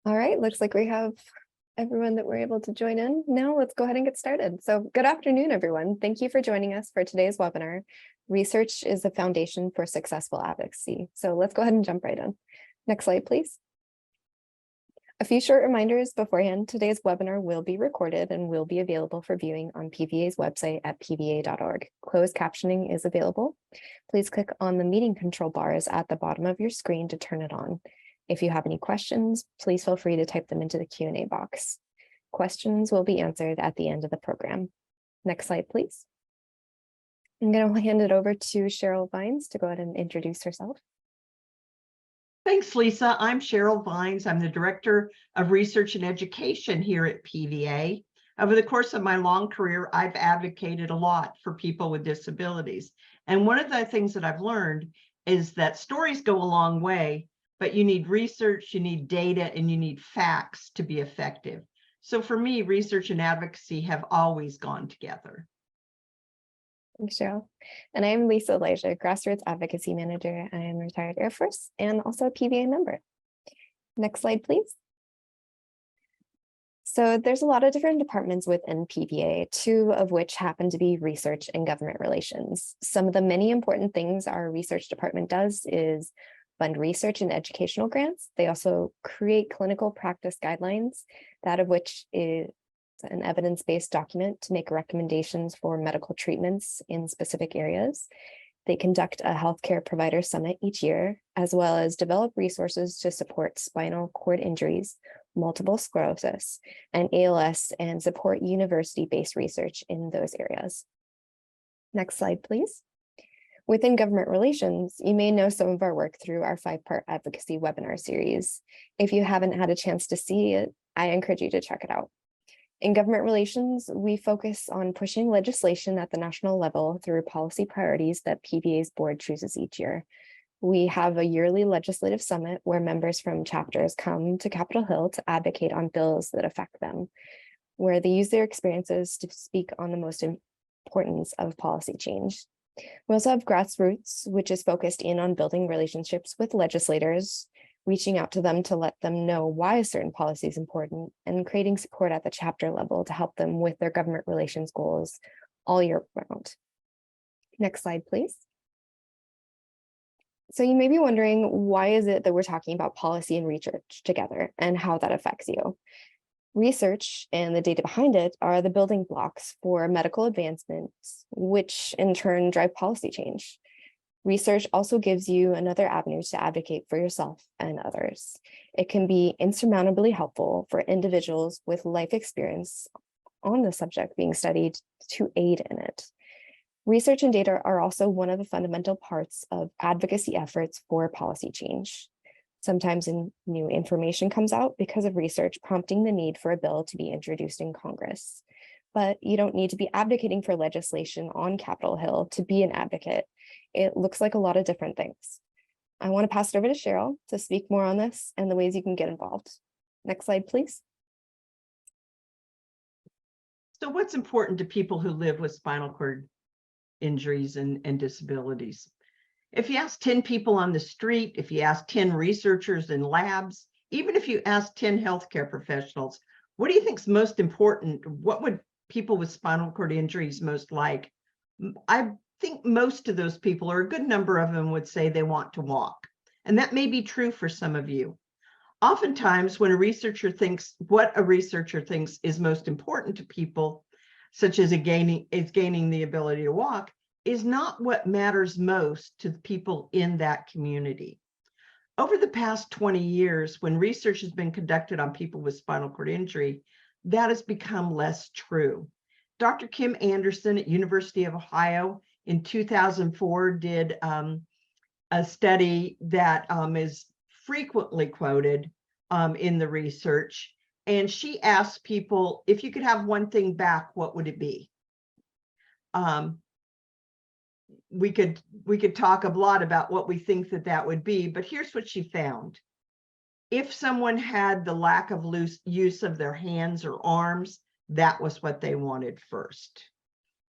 All right, looks like we have everyone that we're able to join in. Now let's go ahead and get started. So good afternoon, everyone. Thank you for joining us for today's webinar. Research is the foundation for successful advocacy. So let's go ahead and jump right in. Next slide, please. A few short reminders beforehand. Today's webinar will be recorded and will be available for viewing on PVA's website at pva.org. Closed captioning is available. Please click on the meeting control bars at the bottom of your screen to turn it on. If you have any questions, please feel free to type them into the Q&A box. Questions will be answered at the end of the program. Next slide, please. I'm going to hand it over to Cheryl Vines to go ahead and introduce herself. Thanks, Lisa. I'm Cheryl Vines. I'm the Director of Research and Education here at PVA. Over the course of my long career, I've advocated a lot for people with disabilities. And one of the things that I've learned is that stories go a long way, but you need research, you need data, and you need facts to be effective. So for me, research and advocacy have always gone together. Thanks, Cheryl. And I'm Lisa Elijah, Grassroots Advocacy Manager. I am a retired Air Force and also a PVA member. Next slide, please. So there's a lot of different departments within PVA, two of which happen to be research and government relations. Some of the many important things our research department does is fund research and educational grants. They also create clinical practice guidelines, that of which is an evidence-based document to make recommendations for medical treatments in specific areas. They conduct a healthcare provider summit each year, as well as develop resources to support spinal cord injuries, multiple sclerosis, and ALS, and support university-based research in those areas. Next slide, please. Within government relations, you may know some of our work through our 5-part advocacy webinar series. If you haven't had a chance to see it, I encourage you to check it out. In government relations, we focus on pushing legislation at the national level through policy priorities that PVA's board chooses each year. We have a yearly legislative summit where members from chapters come to Capitol Hill to advocate on bills that affect them, where they use their experiences to speak on the most importance of policy change. We also have Grassroots, which is focused in on building relationships with legislators, reaching out to them to let them know why a certain policy is important, and creating support at the chapter level to help them with their government relations goals all year round. Next slide, please. So you may be wondering, why is it that we're talking about policy and research together and how that affects you? Research and the data behind it are the building blocks for medical advancements, which in turn drive policy change. Research also gives you another avenue to advocate for yourself and others. It can be insurmountably helpful for individuals with life experience on the subject being studied to aid in it. Research and data are also one of the fundamental parts of advocacy efforts for policy change. Sometimes new information comes out because of research, prompting the need for a bill to be introduced in Congress. But you don't need to be advocating for legislation on Capitol Hill to be an advocate. It looks like a lot of different things. I want to pass it over to Cheryl to speak more on this and the ways you can get involved. Next slide, please. So what's important to people who live with spinal cord injuries and disabilities? If you ask 10 people on the street, if you ask 10 researchers in labs, even if you ask 10 healthcare professionals, what do you think is most important? What would people with spinal cord injuries most like? I think most of those people, or a good number of them, would say they want to walk. And that may be true for some of you. Oftentimes, when what a researcher thinks is most important to people, such as gaining the ability to walk, is not what matters most to the people in that community. Over the past 20 years, when research has been conducted on people with spinal cord injury, that has become less true. Dr. Kim Anderson at University of Ohio in 2004 did a study that is frequently quoted in the research. And she asked people, if you could have one thing back, what would it be? We could talk a lot about what we think that would be, but here's what she found. If someone had the lack of use of their hands or arms, that was what they wanted first.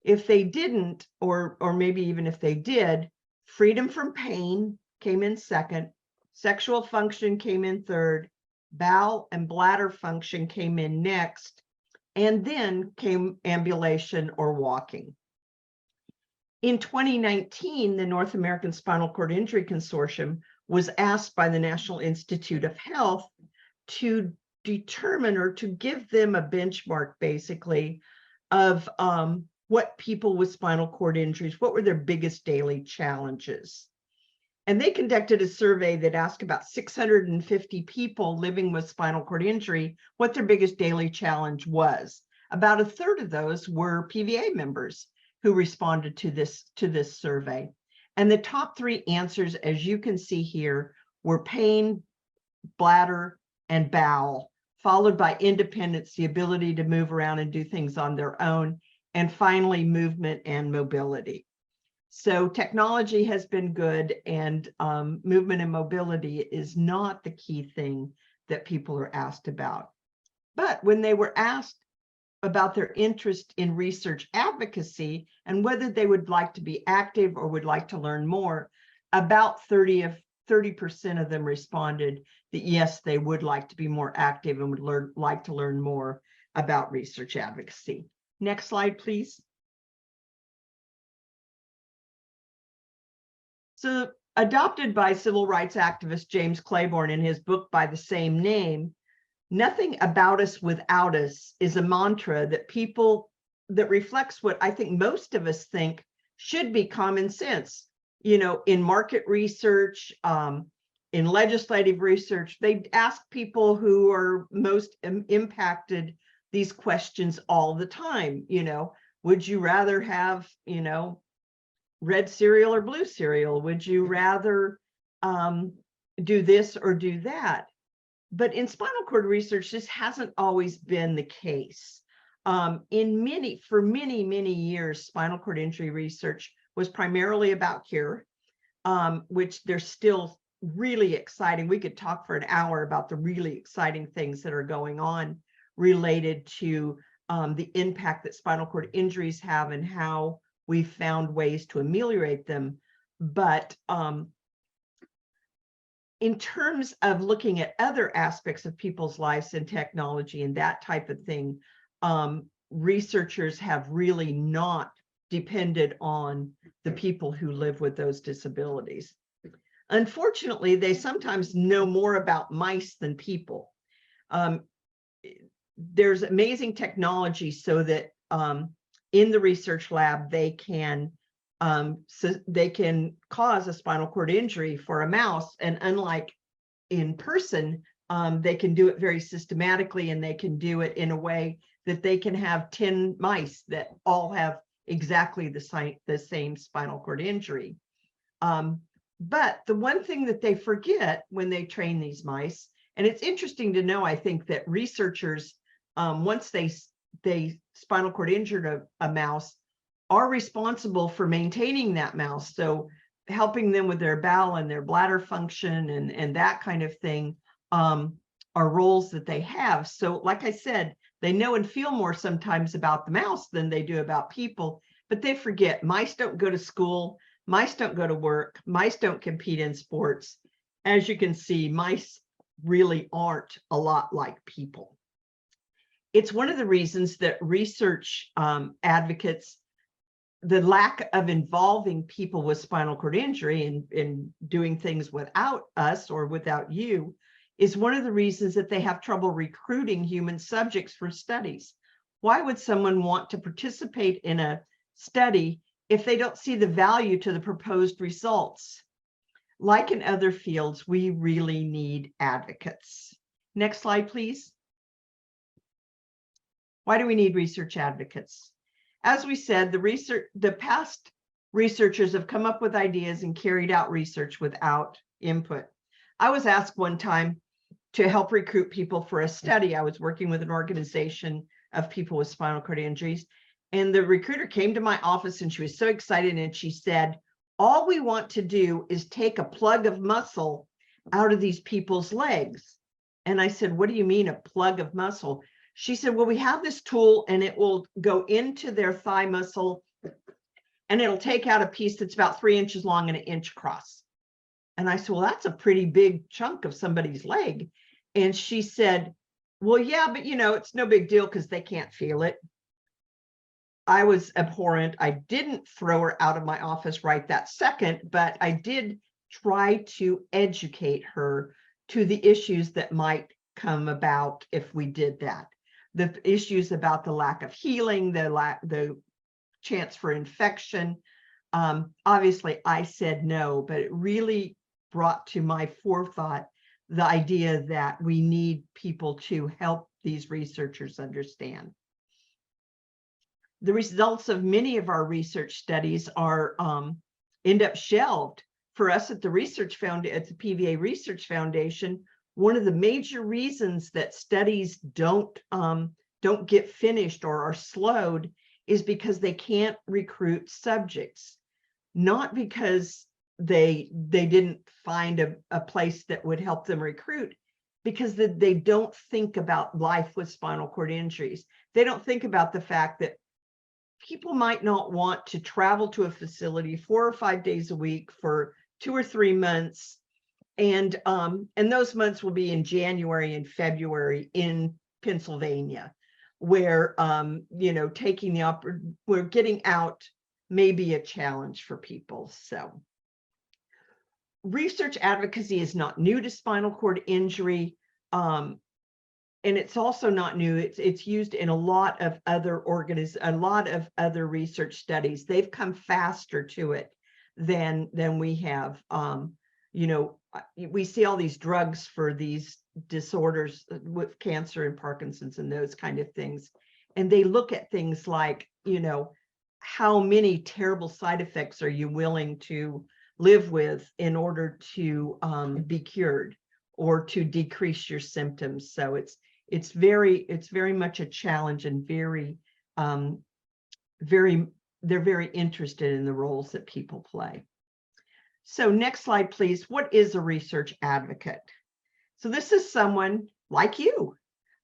If they didn't, or maybe even if they did, freedom from pain came in second, sexual function came in third, bowel and bladder function came in next, and then came ambulation or walking. In 2019, the North American Spinal Cord Injury Consortium was asked by the National Institute of Health to determine, or to give them a benchmark basically of what people with spinal cord injuries, what were their biggest daily challenges. And they conducted a survey that asked about 650 people living with spinal cord injury what their biggest daily challenge was. About a third of those were PVA members who responded to this survey. And the top three answers, as you can see here, were pain, bladder, and bowel, followed by independence, the ability to move around and do things on their own, and finally movement and mobility. So technology has been good, and movement and mobility is not the key thing that people are asked about. But when they were asked about their interest in research advocacy and whether they would like to be active or would like to learn more, about 30% of them responded that yes, they would like to be more active and would like to learn more about research advocacy. Next slide, please. So, adopted by civil rights activist James Claiborne in his book by the same name, "Nothing about us without us" is a mantra that reflects what I think most of us think should be common sense. You know, in market research, in legislative research, they ask people who are most impacted these questions all the time. You know, would you rather have, you know, red cereal or blue cereal? Would you rather do this or do that? But in spinal cord research, this hasn't always been the case. For many years, spinal cord injury research was primarily about cure, which they're still really exciting. We could talk for an hour about the really exciting things that are going on related to the impact that spinal cord injuries have and how we've found ways to ameliorate them. But in terms of looking at other aspects of people's lives and technology and that type of thing, researchers have really not depended on the people who live with those disabilities. Unfortunately, they sometimes know more about mice than people. There's amazing technology so that in the research lab, they can cause a spinal cord injury for a mouse, and unlike in person, they can do it very systematically, and they can do it in a way that they can have 10 mice that all have exactly the same spinal cord injury. But the one thing that they forget when they train these mice, and it's interesting to know, I think, that researchers, once they spinal cord injured a mouse, are responsible for maintaining that mouse. So helping them with their bowel and their bladder function and that kind of thing are roles that they have. So like I said, they know and feel more sometimes about the mouse than they do about people, but they forget mice don't go to school, mice don't go to work, mice don't compete in sports. As you can see, mice really aren't a lot like people. It's one of the reasons that research advocates, the lack of involving people with spinal cord injury and doing things without us or without you, is one of the reasons that they have trouble recruiting human subjects for studies. Why would someone want to participate in a study if they don't see the value to the proposed results? Like in other fields, we really need advocates. Next slide, please. Why do we need research advocates? As we said, the past researchers have come up with ideas and carried out research without input. I was asked one time to help recruit people for a study. I was working with an organization of people with spinal cord injuries, and the recruiter came to my office and she was so excited, and she said, "All we want to do is take a plug of muscle out of these people's legs." And I said, "What do you mean a plug of muscle?" She said, "Well, we have this tool and it will go into their thigh muscle and it'll take out a piece that's about 3 inches long and 1 inch across." And I said, "Well, that's a pretty big chunk of somebody's leg." And she said, well, yeah, but it's no big deal because they can't feel it. I was abhorrent. I didn't throw her out of my office right that second, but I did try to educate her to the issues that might come about if we did that. The issues about the lack of healing, the chance for infection. Obviously, I said no, but it really brought to my forethought the idea that we need people to help these researchers understand. The results of many of our research studies are end up shelved. For us at the at the PVA Research Foundation, one of the major reasons that studies don't get finished or are slowed is because they can't recruit subjects, not because they didn't find a place that would help them recruit, because they don't think about life with spinal cord injuries. They don't think about the fact that people might not want to travel to a facility 4 or 5 days a week for 2 or 3 months. And those months will be in January and February in Pennsylvania, where, where getting out may be a challenge for people. So research advocacy is not new to spinal cord injury. And it's also not new. It's used in a lot of other research studies. They've come faster to it than we have. We see all these drugs for these disorders with cancer and Parkinson's and those kind of things. And they look at things like, how many terrible side effects are you willing to live with in order to be cured or to decrease your symptoms. So it's very much a challenge, and they're very interested in the roles that people play. So next slide, please. What is a research advocate? So this is someone like you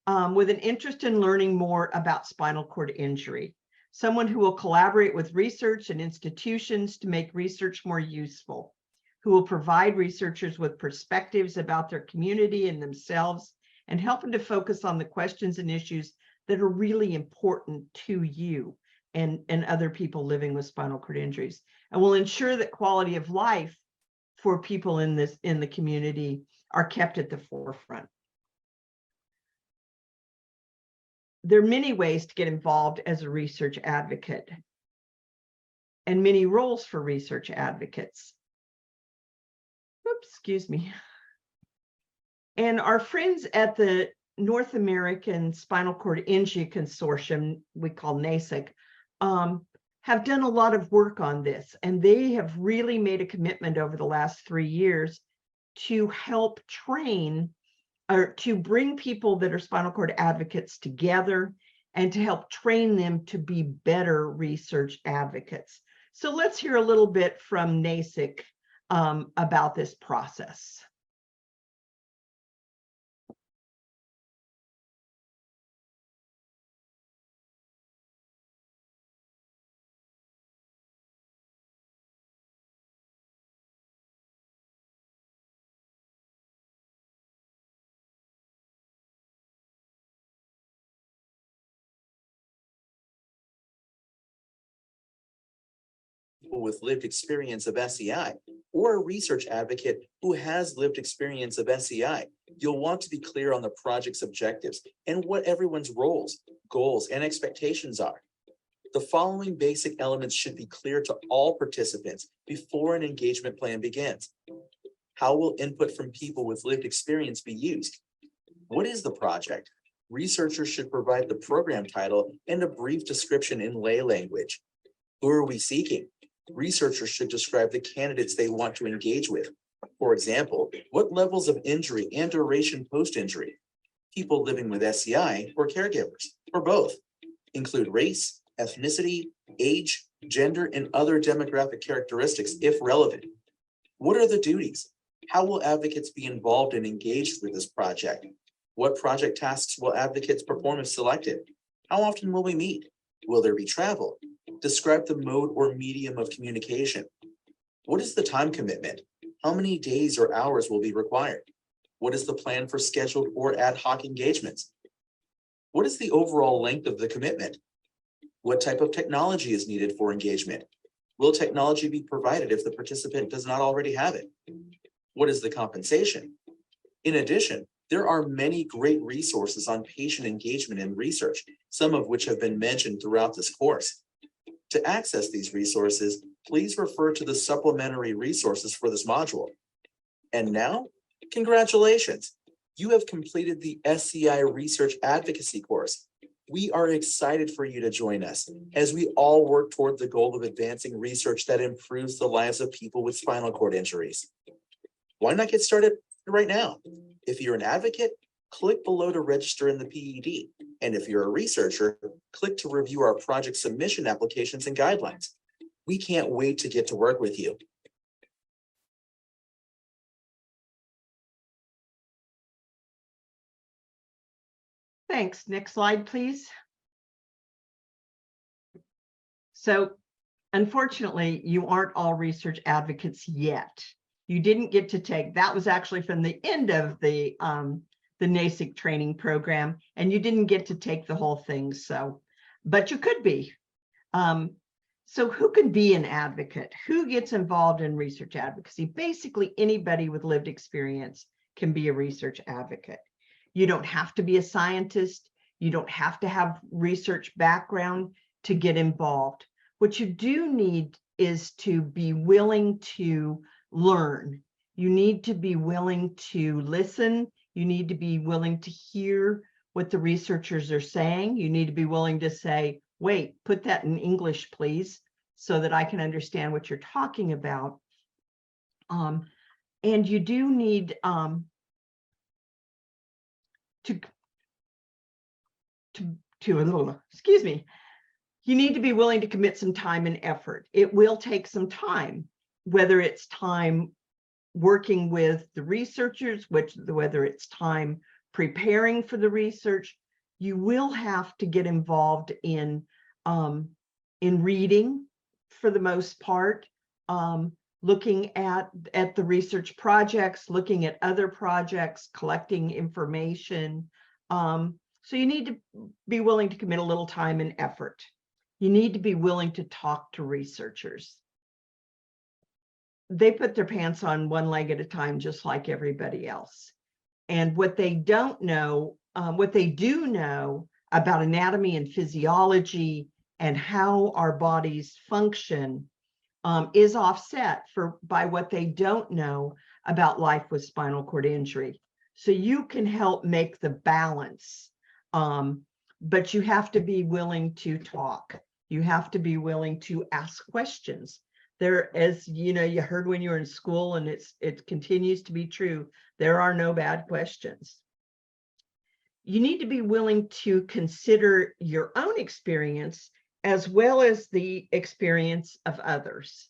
with an interest in learning more about spinal cord injury, someone who will collaborate with research and institutions to make research more useful, who will provide researchers with perspectives about their community and themselves, and help them to focus on the questions and issues that are really important to you and other people living with spinal cord injuries, and will ensure that quality of life for people in the community are kept at the forefront. There are many ways to get involved as a research advocate, and many roles for research advocates. Oops, excuse me. And our friends at the North American Spinal Cord Injury Consortium, we call NASIC, have done a lot of work on this, and they have really made a commitment over the last 3 years to help train or to bring people that are spinal cord advocates together and to help train them to be better research advocates. So let's hear a little bit from NASIC about this process. With lived experience of SEI, or a research advocate who has lived experience of SEI, you'll want to be clear on the project's objectives and what everyone's roles, goals, and expectations are. The following basic elements should be clear to all participants before an engagement plan begins. How will input from people with lived experience be used? What is the project? Researchers should provide the program title and a brief description in lay language. Who are we seeking? Researchers should describe the candidates they want to engage with. For example, what levels of injury and duration post-injury? People living with SEI or caregivers, or both. Include race, ethnicity, age, gender, and other demographic characteristics if relevant. What are the duties? How will advocates be involved and engaged with this project? What project tasks will advocates perform if selected? How often will we meet? Will there be travel? Describe the mode or medium of communication. What is the time commitment? How many days or hours will be required? What is the plan for scheduled or ad hoc engagements? What is the overall length of the commitment? What type of technology is needed for engagement? Will technology be provided if the participant does not already have it? What is the compensation? In addition, there are many great resources on patient engagement and research, some of which have been mentioned throughout this course. To access these resources, please refer to the supplementary resources for this module. And now, congratulations! You have completed the SCI Research Advocacy course. We are excited for you to join us as we all work toward the goal of advancing research that improves the lives of people with spinal cord injuries. Why not get started right now? If you're an advocate, click below to register in the PED. And if you're a researcher, click to review our project submission applications and guidelines. We can't wait to get to work with you. Thanks. Next slide, please. So unfortunately, you aren't all research advocates yet. You didn't get to take, that was actually from the end of the NASIC training program, and you didn't get to take the whole thing. So, but you could be. So who can be an advocate? Who gets involved in research advocacy? Basically, anybody with lived experience can be a research advocate. You don't have to be a scientist. You don't have to have research background to get involved. What you do need is to be willing to learn. You need to be willing to listen. You need to be willing to hear what the researchers are saying. You need to be willing to say, wait, put that in English, please, so that I can understand what you're talking about. And you do need excuse me, you need to be willing to commit some time and effort. It will take some time, whether it's time working with the researchers, whether it's time preparing for the research. You will have to get involved in reading for the most part, looking at the research projects, looking at other projects, collecting information. So you need to be willing to commit a little time and effort. You need to be willing to talk to researchers. They put their pants on one leg at a time, just like everybody else. And what they don't know, what they do know about anatomy and physiology and how our bodies function is offset by what they don't know about life with spinal cord injury. So you can help make the balance, but you have to be willing to talk. You have to be willing to ask questions. There, as you know, you heard when you were in school, and it continues to be true, there are no bad questions. You need to be willing to consider your own experience as well as the experience of others.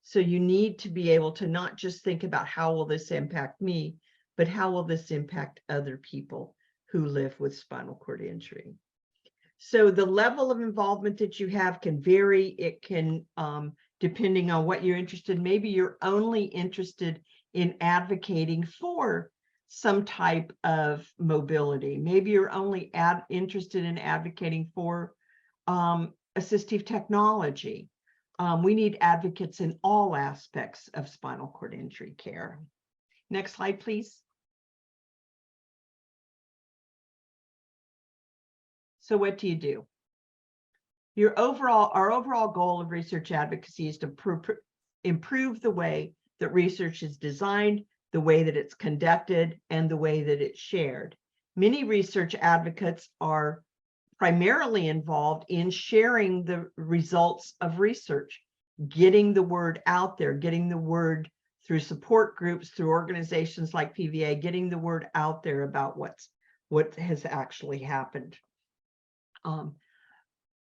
So you need to be able to not just think about how will this impact me, but how will this impact other people who live with spinal cord injury. So the level of involvement that you have can vary. It can, depending on what you're interested in. Maybe you're only interested in advocating for some type of mobility. Maybe you're only interested in advocating for assistive technology. We need advocates in all aspects of spinal cord injury care. Next slide, please. So what do you do? Our overall goal of research advocacy is to improve the way that research is designed, the way that it's conducted, and the way that it's shared. Many research advocates are primarily involved in sharing the results of research, getting the word out there, getting the word through support groups, through organizations like PVA, getting the word out there about what has actually happened.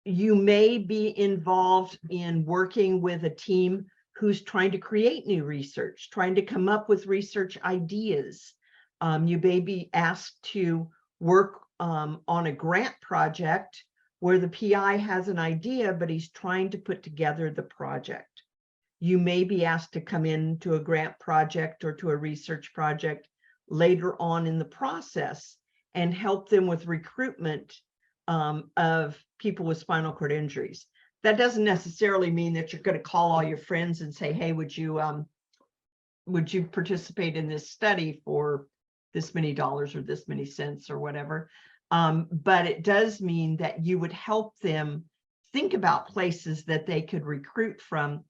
You may be involved in working with a team who's trying to create new research, trying to come up with research ideas. You may be asked to work on a grant project where the PI has an idea, but he's trying to put together the project. You may be asked to come into a grant project or to a research project later on in the process and help them with recruitment of people with spinal cord injuries. That doesn't necessarily mean that you're going to call all your friends and say, hey, would you participate in this study for this many dollars or this many cents or whatever. But it does mean that you would help them think about places that they could recruit from,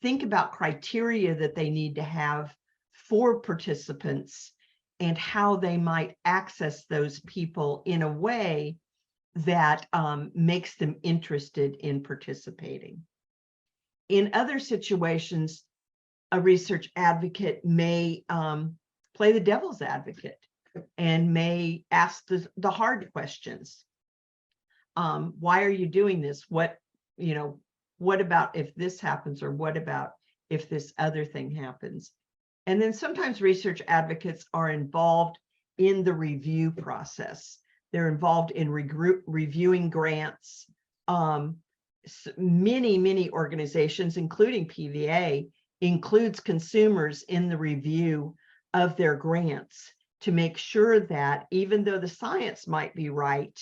think about criteria that they need to have for participants and how they might access those people in a way that makes them interested in participating. In other situations, a research advocate may play the devil's advocate and may ask the hard questions. Why are you doing this? What about if this happens, or what about if this other thing happens? And then sometimes research advocates are involved in the review process. They're involved in reviewing grants. Many organizations, including PVA, includes consumers in the review of their grants to make sure that even though the science might be right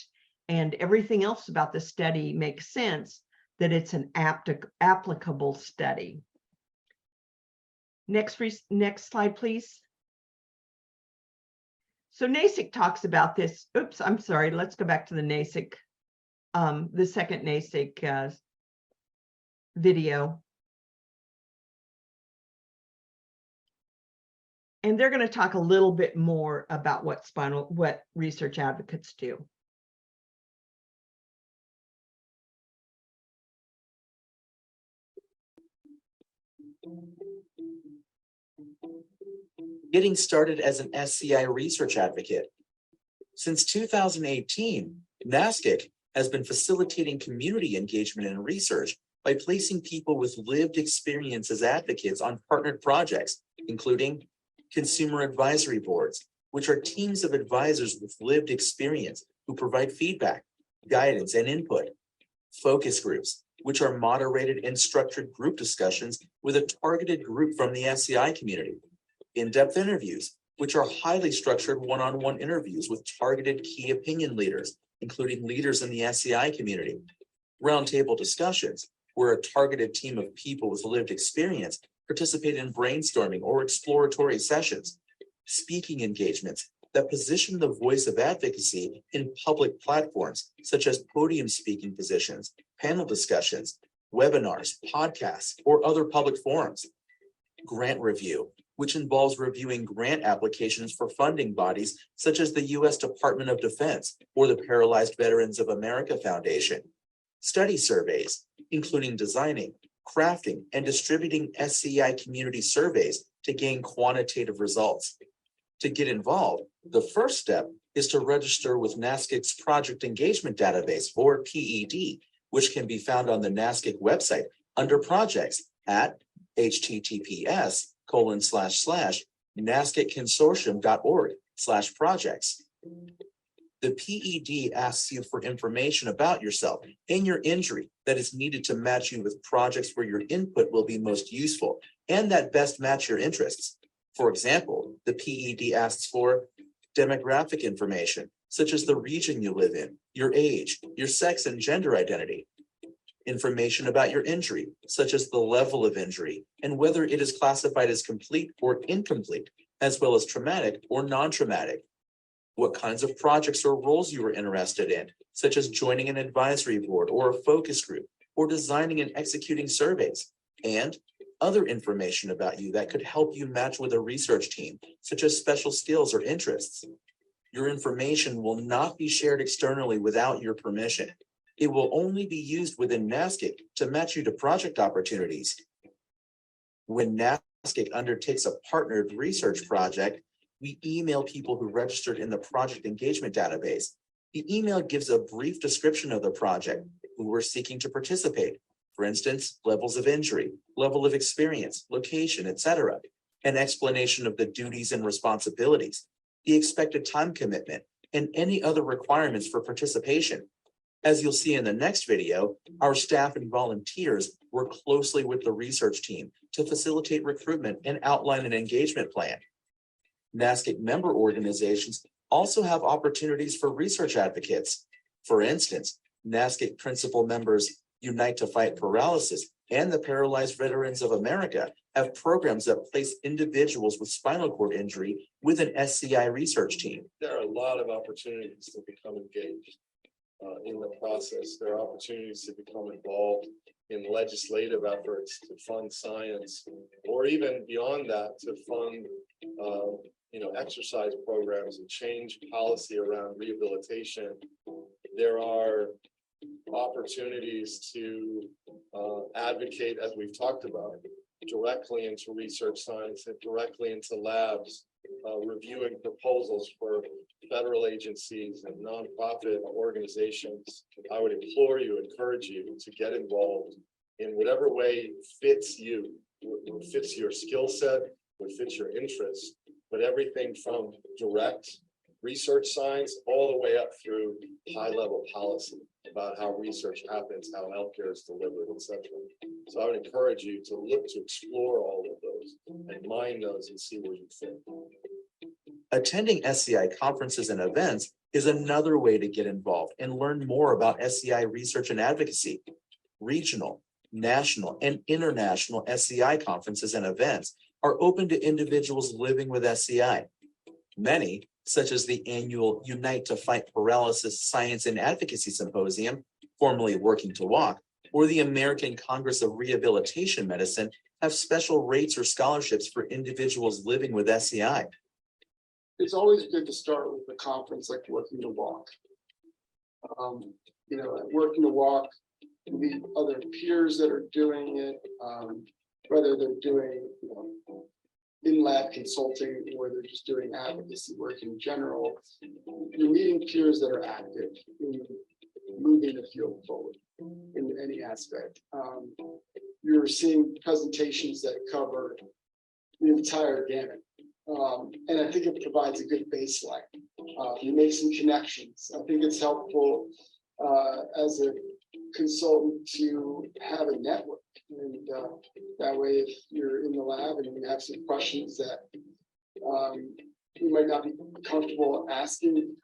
and everything else about the study makes sense, that it's an applicable study. Next slide, please. So NASIC talks about this. Oops, I'm sorry. Let's go back to the NASIC, the second NASIC video. And they're going to talk a little bit more about what research advocates do. Getting started as an SCI research advocate. Since 2018, NASCIC has been facilitating community engagement and research by placing people with lived experience as advocates on partnered projects, including consumer advisory boards, which are teams of advisors with lived experience who provide feedback, guidance, and input. Focus groups, which are moderated and structured group discussions with a targeted group from the SCI community. In-depth interviews, which are highly structured one-on-one interviews with targeted key opinion leaders, including leaders in the SCI community. Roundtable discussions, where a targeted team of people with lived experience participate in brainstorming or exploratory sessions. Speaking engagements that position the voice of advocacy in public platforms, such as podium speaking positions, panel discussions, webinars, podcasts, or other public forums. Grant review, which involves reviewing grant applications for funding bodies such as the U.S. Department of Defense or the Paralyzed Veterans of America Foundation. Study surveys, including designing, crafting, and distributing SCI community surveys to gain quantitative results. To get involved, the first step is to register with NASCIC's Project Engagement Database, or PED, which can be found on the NASCIC website under projects at https://nascicconsortium.org/projects. The PED asks you for information about yourself and your injury that is needed to match you with projects where your input will be most useful and that best match your interests. For example, the PED asks for demographic information, such as the region you live in, your age, your sex and gender identity. Information about your injury, such as the level of injury and whether it is classified as complete or incomplete, as well as traumatic or non-traumatic. What kinds of projects or roles you are interested in, such as joining an advisory board or a focus group, or designing and executing surveys, and other information about you that could help you match with a research team, such as special skills or interests. Your information will not be shared externally without your permission. It will only be used within NASCIC to match you to project opportunities. When NASCIC undertakes a partnered research project, we email people who registered in the Project Engagement Database. The email gives a brief description of the project, who we're seeking to participate. For instance, levels of injury, level of experience, location, etc. An explanation of the duties and responsibilities, the expected time commitment, and any other requirements for participation. As you'll see in the next video, our staff and volunteers work closely with the research team to facilitate recruitment and outline an engagement plan. NASCIC member organizations also have opportunities for research advocates. For instance, NASCIC principal members Unite to Fight Paralysis and the Paralyzed Veterans of America have programs that place individuals with spinal cord injury with an SCI research team. There are a lot of opportunities to become engaged in the process. There are opportunities to become involved in legislative efforts to fund science, or even beyond that, to fund exercise programs and change policy around rehabilitation. There are opportunities to advocate, as we've talked about, directly into research science and directly into labs, reviewing proposals for federal agencies and nonprofit organizations. I would implore you, encourage you to get involved in whatever way fits you, what fits your skill set, what fits your interests, but everything from direct research science all the way up through high-level policy about how research happens, how healthcare is delivered, etc. So I would encourage you to look to explore all of those and mine those and see where you fit. Attending SCI conferences and events is another way to get involved and learn more about SCI research and advocacy. Regional, national, and international SCI conferences and events are open to individuals living with SCI. Many, such as the annual Unite to Fight Paralysis Science and Advocacy Symposium, formerly Working to Walk, or the American Congress of Rehabilitation Medicine, have special rates or scholarships for individuals living with SCI. It's always good to start with a conference like Working to Walk. At Working to Walk, you meet other peers that are doing it, whether they're doing in-lab consulting or they're just doing advocacy work in general. You're meeting peers that are active in moving the field forward in any aspect. You're seeing presentations that cover the entire gamut. And I think it provides a good baseline. You make some connections. I think it's helpful as a consultant to have a network. And that way, if you're in the lab and you have some questions that you might not be comfortable asking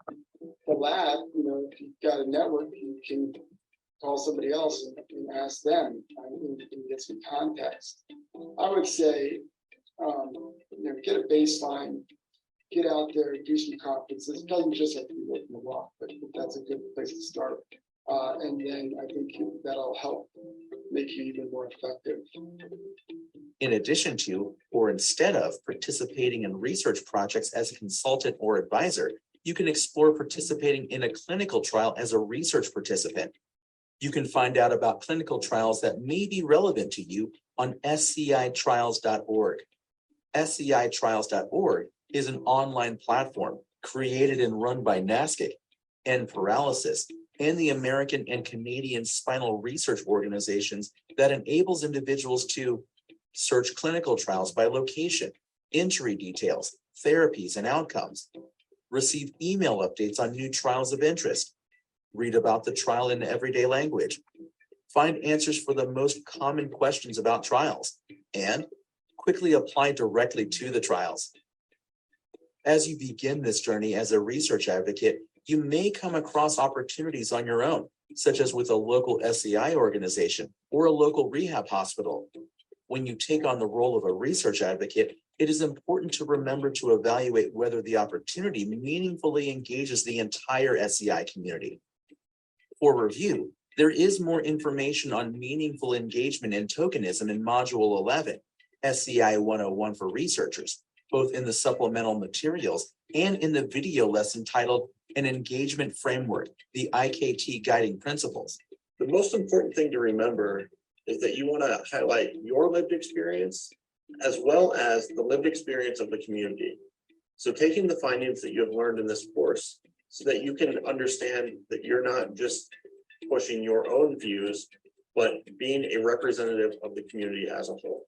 the lab, if you've got a network, you can call somebody else and ask them and get some context. I would say, get a baseline, get out there, do some conferences. It doesn't just have to be Working to Walk, but that's a good place to start. And then I think that'll help make you even more effective. In addition to, or instead of participating in research projects as a consultant or advisor, you can explore participating in a clinical trial as a research participant. You can find out about clinical trials that may be relevant to you on scitrials.org. scitrials.org is an online platform created and run by NASCIC and Paralysis and the American and Canadian Spinal Research Organizations that enables individuals to search clinical trials by location, injury details, therapies, and outcomes, receive email updates on new trials of interest, read about the trial in everyday language, find answers for the most common questions about trials, and quickly apply directly to the trials. As you begin this journey as a research advocate, you may come across opportunities on your own, such as with a local SCI organization or a local rehab hospital. When you take on the role of a research advocate, it is important to remember to evaluate whether the opportunity meaningfully engages the entire SCI community. For review, there is more information on meaningful engagement and tokenism in Module 11, SCI 101 for researchers, both in the supplemental materials and in the video lesson titled An Engagement Framework, the IKT Guiding Principles. The most important thing to remember is that you want to highlight your lived experience as well as the lived experience of the community. So taking the findings that you have learned in this course so that you can understand that you're not just pushing your own views, but being a representative of the community as a whole.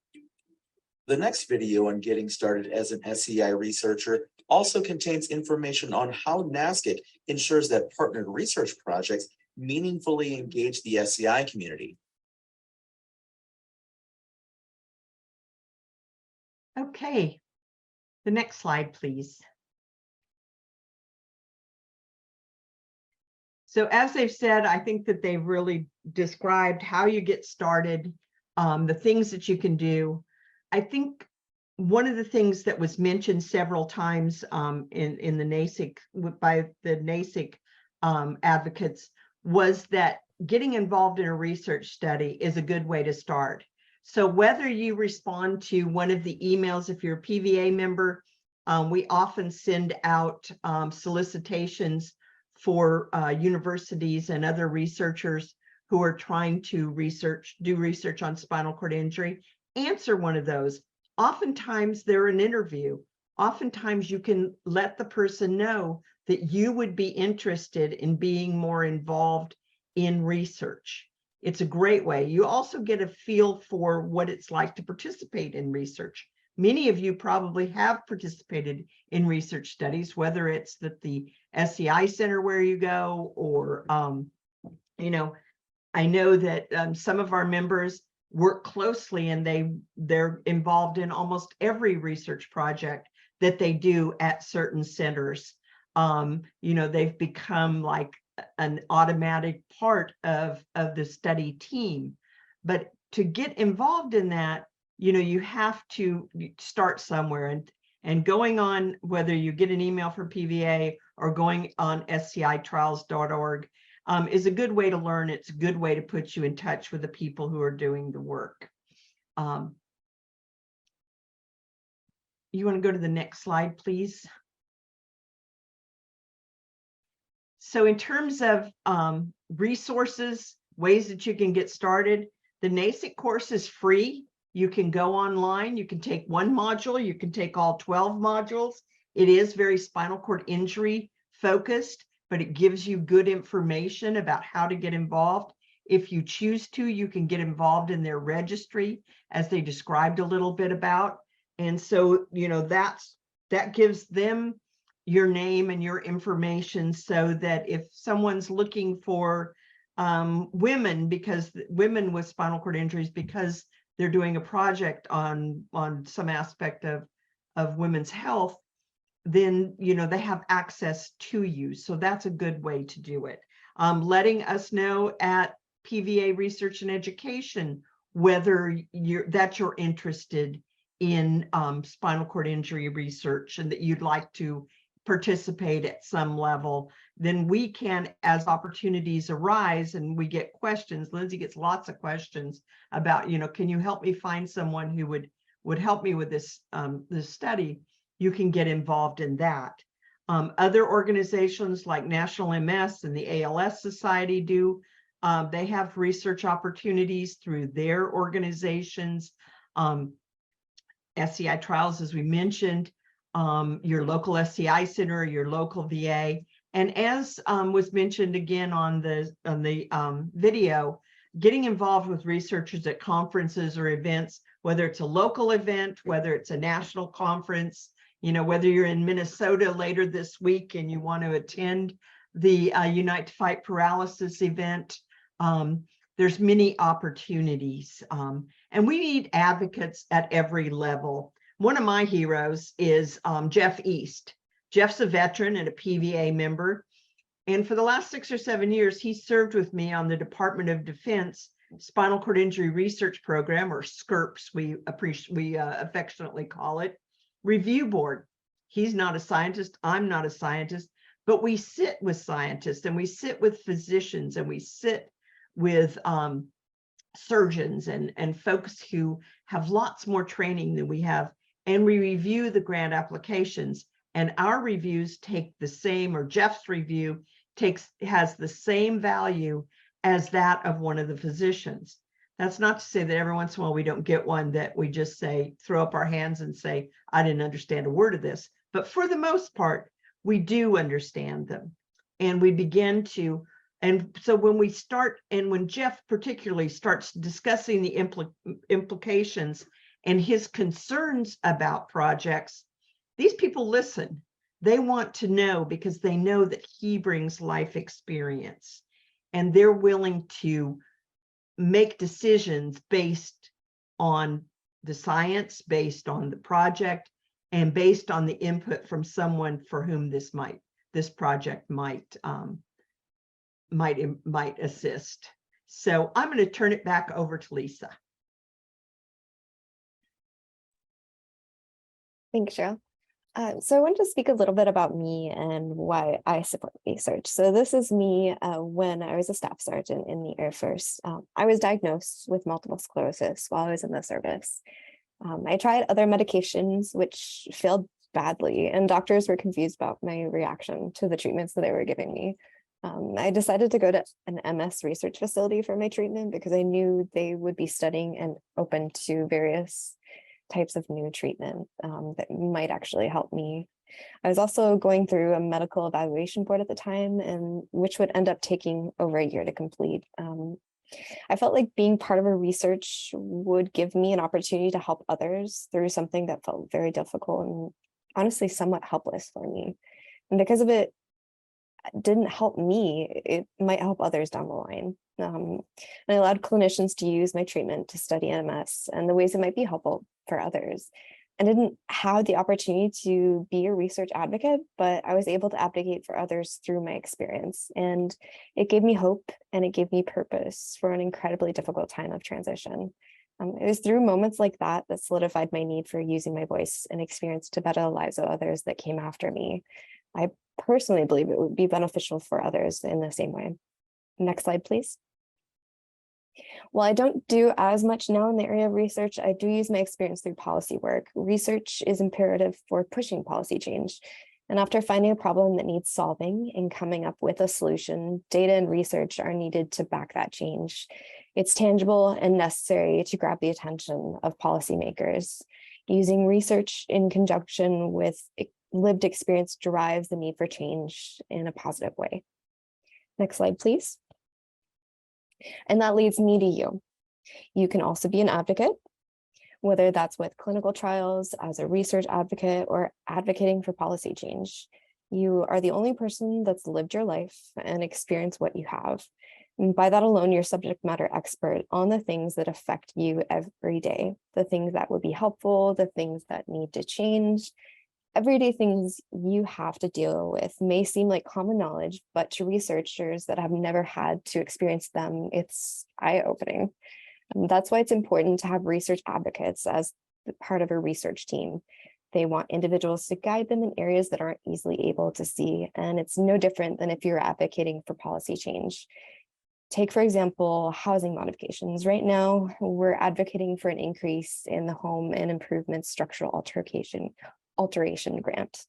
The next video on getting started as an SCI researcher also contains information on how NASCIC ensures that partnered research projects meaningfully engage the SCI community. Okay, The next slide, please. So as they've said, I think that they've really described how you get started, the things that you can do. I think one of the things that was mentioned several times in the NASIC by the NASIC advocates was that getting involved in a research study is a good way to start. So whether you respond to one of the emails, if you're a PVA member, we often send out solicitations for universities and other researchers who are trying to do research on spinal cord injury. Answer one of those. Oftentimes they're an interview. Oftentimes you can let the person know that you would be interested in being more involved in research. It's a great way. You also get a feel for what it's like to participate in research. Many of you probably have participated in research studies, whether it's at the SCI Center where you go, or, you know, I know that some of our members work closely and they're involved in almost every research project that they do at certain centers. You know, they've become like an automatic part of the study team. But to get involved in that, you know, you have to start somewhere, and going on, whether you get an email from PVA or going on scitrials.org is a good way to learn. It's a good way to put you in touch with the people who are doing the work. You want to go to the next slide, please? So in terms of resources, ways that you can get started, the NASIC course is free. You can go online, you can take one module, you can take all 12 modules. It is very spinal cord injury focused, but it gives you good information about how to get involved. If you choose to, you can get involved in their registry, as they described a little bit about. And so, you know, that gives them your name and your information, so that if someone's looking for women with spinal cord injuries, because they're doing a project on some aspect of women's health, then, you know, they have access to you. So that's a good way to do it. Letting us know at PVA Research and Education whether you're interested in spinal cord injury research and that you'd like to participate at some level. Then we can, as opportunities arise and we get questions, Lindsay gets lots of questions about, you know, can you help me find someone who would help me with this study? You can get involved in that. Other organizations like National MS and the ALS Society they have research opportunities through their organizations. SCI Trials, as we mentioned, your local SCI center, your local VA. And as was mentioned again on the video, getting involved with researchers at conferences or events, whether it's a local event, whether it's a national conference, you know, whether you're in Minnesota later this week and you want to attend the Unite to Fight Paralysis event, there's many opportunities. And we need advocates at every level. One of my heroes is Jeff East. Jeff's a veteran and a PVA member. And for the last 6 or 7 years, he served with me on the Department of Defense Spinal Cord Injury Research Program, or SCRPS, we affectionately call it, review board. He's not a scientist, I'm not a scientist, but we sit with scientists and we sit with physicians and we sit with surgeons and folks who have lots more training than we have. And we review the grant applications, and our reviews take the same, or Jeff's review has the same value as that of one of the physicians. That's not to say that every once in a while we don't get one that we just say, throw up our hands and say, I didn't understand a word of this. But for the most part, we do understand them. And we begin to, and so when we start, and when Jeff particularly starts discussing the implications and his concerns about projects, these people listen. They want to know because they know that he brings life experience, and they're willing to make decisions based on the science, based on the project, and based on the input from someone for whom this project might assist. So I'm going to turn it back over to Lisa. Thanks, Cheryl. So I wanted to speak a little bit about me and why I support research. So this is me when I was a staff sergeant in the Air Force. I was diagnosed with multiple sclerosis while I was in the service. I tried other medications, which failed badly, and doctors were confused about my reaction to the treatments that they were giving me. I decided to go to an MS research facility for my treatment because I knew they would be studying and open to various types of new treatment that might actually help me. I was also going through a medical evaluation board at the time, and which would end up taking over a year to complete. I felt like being part of a research would give me an opportunity to help others through something that felt very difficult and honestly somewhat helpless for me. And because of it didn't help me, it might help others down the line. And I allowed clinicians to use my treatment to study MS and the ways it might be helpful for others. I didn't have the opportunity to be a research advocate, but I was able to advocate for others through my experience. And it gave me hope and it gave me purpose for an incredibly difficult time of transition. It was through moments like that that solidified my need for using my voice and experience to better the lives of others that came after me. I personally believe it would be beneficial for others in the same way. Next slide, please. While I don't do as much now in the area of research, I do use my experience through policy work. Research is imperative for pushing policy change. And after finding a problem that needs solving and coming up with a solution, data and research are needed to back that change. It's tangible and necessary to grab the attention of policymakers. Using research in conjunction with lived experience drives the need for change in a positive way. Next slide, please. And that leads me to you. You can also be an advocate, whether that's with clinical trials, as a research advocate, or advocating for policy change. You are the only person that's lived your life and experienced what you have. And by that alone, you're subject matter expert on the things that affect you every day, the things that would be helpful, the things that need to change. Everyday things you have to deal with may seem like common knowledge, but to researchers that have never had to experience them, it's eye-opening. That's why it's important to have research advocates as part of a research team. They want individuals to guide them in areas that aren't easily able to see, and it's no different than if you're advocating for policy change. Take, for example, housing modifications. Right now, we're advocating for an increase in the home and improvement structural alteration grant.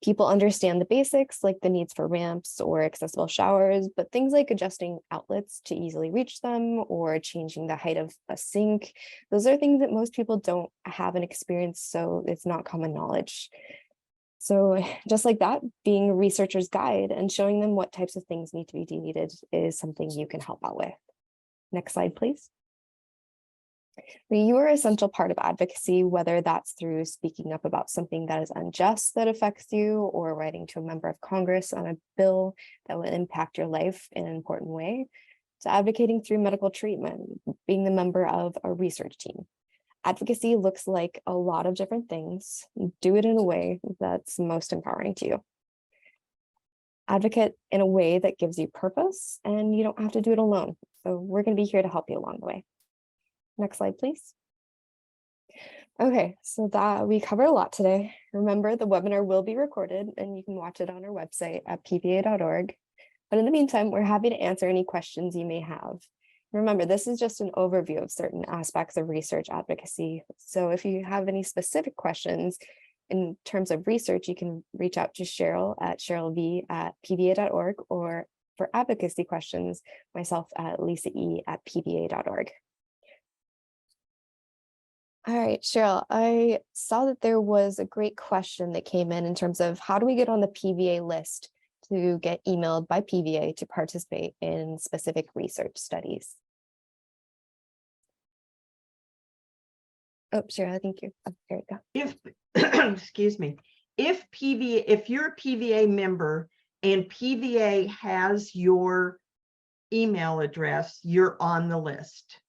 People understand the basics, like the needs for ramps or accessible showers, but things like adjusting outlets to easily reach them or changing the height of a sink, those are things that most people don't have an experience, so it's not common knowledge. So just like that, being a researcher's guide and showing them what types of things need to be deleted is something you can help out with. Next slide, please. You are an essential part of advocacy, whether that's through speaking up about something that is unjust that affects you, or writing to a member of Congress on a bill that will impact your life in an important way, to advocating through medical treatment, being the member of a research team. Advocacy looks like a lot of different things. Do it in a way that's most empowering to you. Advocate in a way that gives you purpose, and you don't have to do it alone. So we're going to be here to help you along the way. Next slide, please. Okay, so that we covered a lot today. Remember, the webinar will be recorded and you can watch it on our website at pva.org. But in the meantime, we're happy to answer any questions you may have. Remember, this is just an overview of certain aspects of research advocacy. So if you have any specific questions in terms of research, you can reach out to Cheryl at cherylv@pva.org, or for advocacy questions, myself at lisае@pva.org. All right, Cheryl, I saw that there was a great question that came in terms of how do we get on the PVA list to get emailed by PVA to participate in specific research studies? Oh, Cheryl, thank you. Oh, there you go. If, excuse me, if you're a PVA member and PVA has your email address, you're on the list.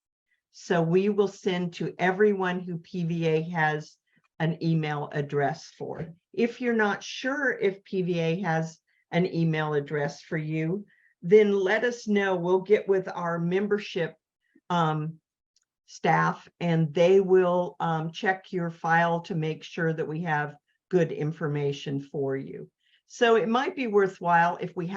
So we will send to everyone who PVA has an email address for. If you're not sure if PVA has an email address for you, then let us know. We'll get with our membership staff, and they will check your file to make sure that we have good information for you. So it might be worthwhile, if you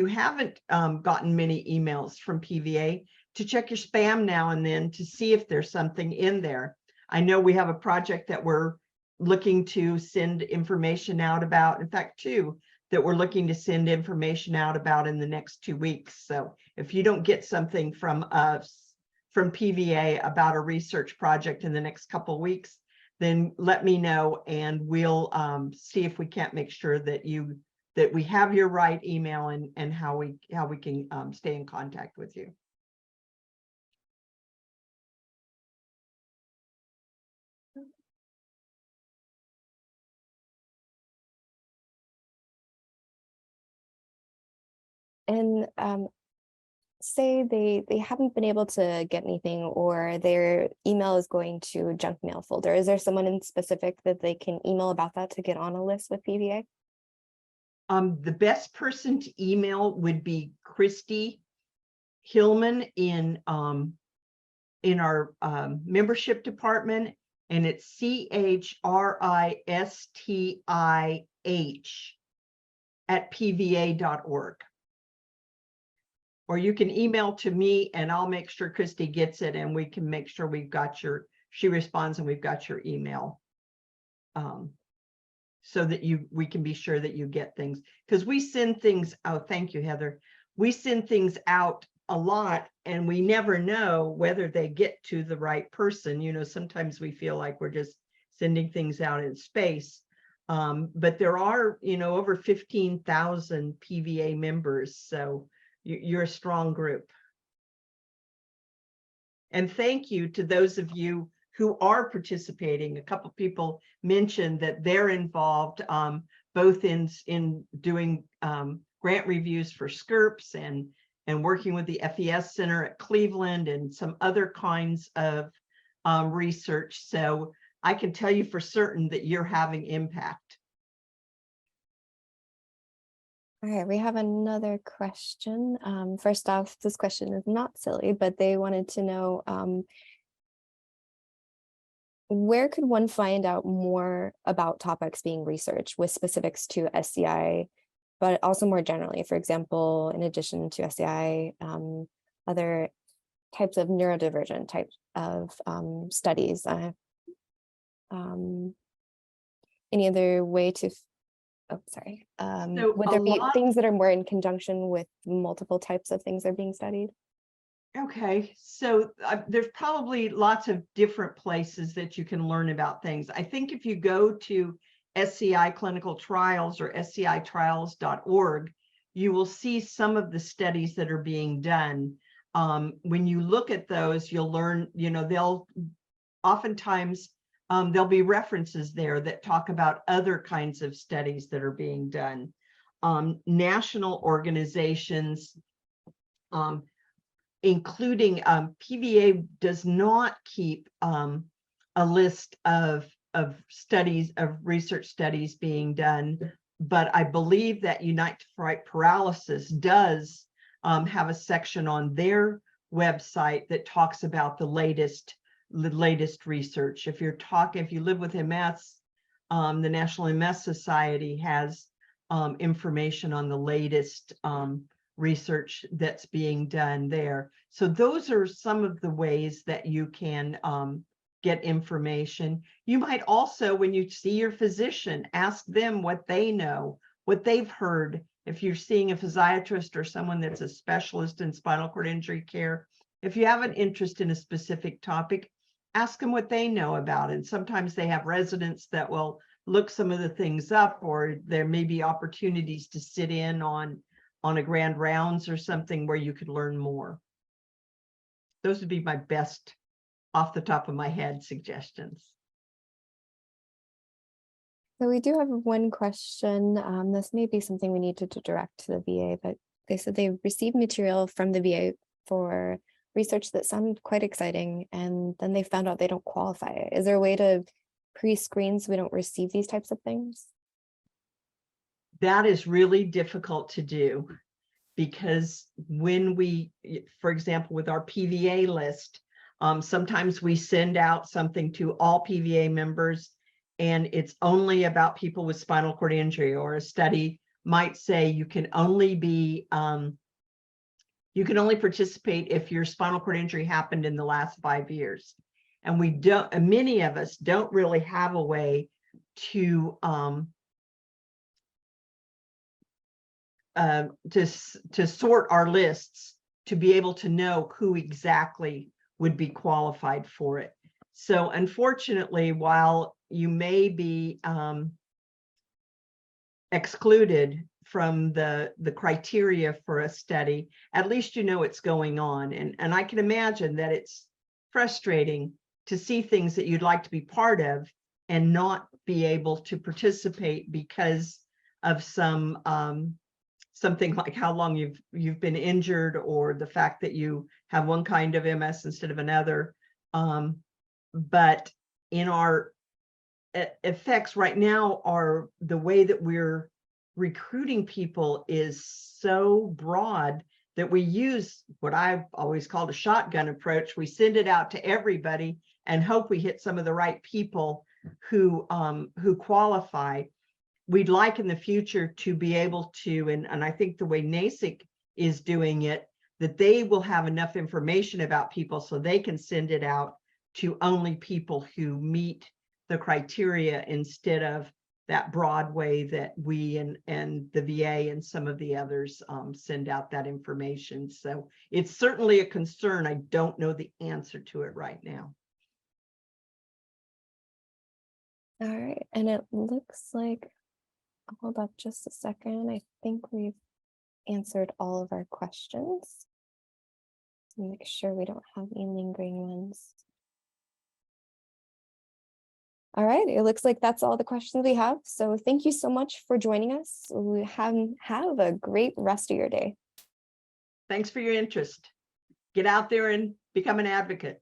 haven't gotten many emails from PVA, to check your spam now and then to see if there's something in there. I know we have a project that we're looking to send information out about. In fact, two that we're looking to send information out about in the next 2 weeks. So if you don't get something from us, from PVA, about a research project in the next couple of weeks, then let me know, and we'll see if we can't make sure that we have your right email, and how we can stay in contact with you. And say they haven't been able to get anything, or their email is going to junk mail folder. Is there someone in specific that they can email about that to get on a list with PVA? The best person to email would be Christy Hillman in our membership department, and it's CHRISTIH@pva.org. Or you can email to me, and I'll make sure Christy gets it, and we can make sure we've got she responds and we've got your email. So that we can be sure that you get things, because we send things out. Thank you, Heather. We send things out a lot, and we never know whether they get to the right person. You know, sometimes we feel like we're just sending things out in space. But there are, over 15,000 PVA members. So you're a strong group. And thank you to those of you who are participating. A couple of people mentioned that they're involved both in doing grant reviews for SCRPs and working with the FES Center at Cleveland and some other kinds of research. So I can tell you for certain that you're having impact. All right, we have another question. First off, this question is not silly, but they wanted to know, where could one find out more about topics being researched with specifics to SCI, but also more generally? For example, in addition to SCI, other types of neurodivergent types of studies. Any other way to, would there be things that are more in conjunction with multiple types of things that are being studied? Okay, so there's probably lots of different places that you can learn about things. I think if you go to SCI Clinical Trials or scitrials.org, you will see some of the studies that are being done. When you look at those, you'll learn, they'll oftentimes, there'll be references there that talk about other kinds of studies that are being done. National organizations, including PVA does not keep a list of studies, of research studies being done, but I believe that Unite to Fight Paralysis does have a section on their website that talks about the latest research. If you live with MS, the National MS Society has information on the latest research that's being done there. So those are some of the ways that you can get information. You might also, when you see your physician, ask them what they know, what they've heard. If you're seeing a physiatrist or someone that's a specialist in spinal cord injury care, if you have an interest in a specific topic, ask them what they know about it. And sometimes they have residents that will look some of the things up, or there may be opportunities to sit in on a grand rounds or something where you could learn more. Those would be my best off the top of my head suggestions. So we do have one question. This may be something we need to direct to the VA, but they said they received material from the VA for research that sounded quite exciting, and then they found out they don't qualify. Is there a way to pre-screens, we don't receive these types of things? That is really difficult to do because when we, for example, with our PVA list, sometimes we send out something to all PVA members and it's only about people with spinal cord injury, or a study might say you can only be, you can only participate if your spinal cord injury happened in the last 5 years. And we don't, and many of us don't really have a way to sort our lists to be able to know who exactly would be qualified for it. So unfortunately, while you may be excluded from the criteria for a study, at least you know it's going on. And I can imagine that it's frustrating to see things that you'd like to be part of and not be able to participate because of some something like how long you've been injured, or the fact that you have one kind of MS instead of another. But in our effects right now, are the way that we're recruiting people is so broad that we use what I've always called a shotgun approach. We send it out to everybody and hope we hit some of the right people who qualify. We'd like in the future to be able to, and I think the way NASIC is doing it, that they will have enough information about people so they can send it out to only people who meet the criteria, instead of that broad way that we and the VA and some of the others send out that information. So it's certainly a concern. I don't know the answer to it right now. All right, and it looks like, hold up just a second. I think we've answered all of our questions. Make sure we don't have any lingering ones. All right, it looks like that's all the questions we have. So thank you so much for joining us. We have a great rest of your day. Thanks for your interest. Get out there and become an advocate.